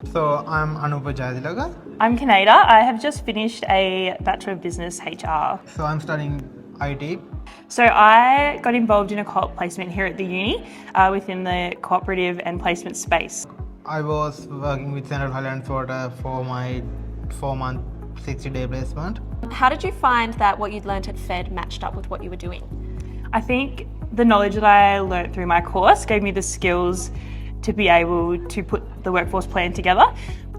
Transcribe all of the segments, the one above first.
So I'm Anupa Jayadilaga. I'm Kaneda. I have just finished a Bachelor of Business HR. So I'm studying IT. So I got involved in a co-op placement here at the uni within the cooperative and placement space. I was working with Central Highlands Water for my 4-month, 60-day placement. How did you find that what you'd learnt at Fed matched up with what you were doing? I think the knowledge that I learnt through my course gave me the skills to be able to put the workforce plan together.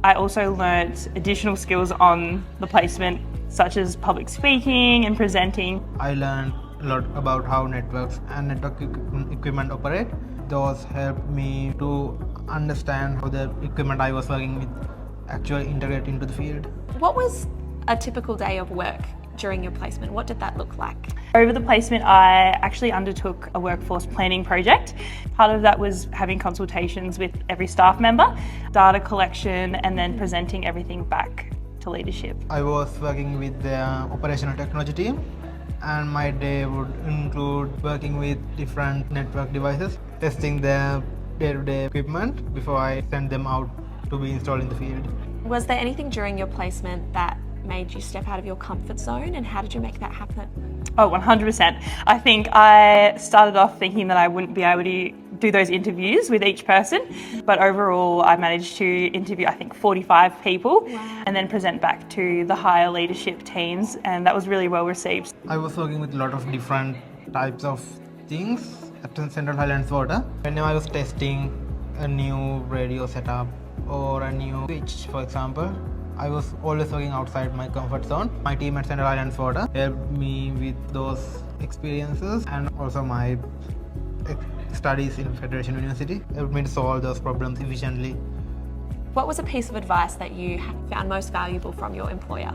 I also learnt additional skills on the placement, such as public speaking and presenting. I learned a lot about how networks and network equipment operate. Those helped me to understand how the equipment I was working with actually integrate into the field. What was a typical day of work during your placement? What did that look like? Over the placement, I actually undertook a workforce planning project. Part of that was having consultations with every staff member, data collection, and then presenting everything back to leadership. I was working with the operational technology team, and my day would include working with different network devices, testing their day-to-day equipment before I send them out to be installed in the field. Was there anything during your placement that made you step out of your comfort zone, and how did you make that happen? Oh, 100%. I think I started off thinking that I wouldn't be able to do those interviews with each person, but overall I managed to interview, I think, 45 people. Wow. And then present back to the higher leadership teams, and that was really well received. I was working with a lot of different types of things at Central Highlands Water. Whenever I was testing a new radio setup or a new switch, for example, I was always working outside my comfort zone. My team at Central Highlands Water helped me with those experiences, and also my studies in Federation University helped me to solve those problems efficiently. What was a piece of advice that you found most valuable from your employer?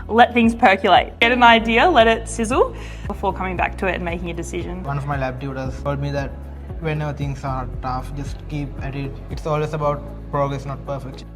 Let things percolate. Get an idea, let it sizzle before coming back to it and making a decision. One of my lab tutors told me that whenever things are tough, just keep at it. It's always about progress, not perfection.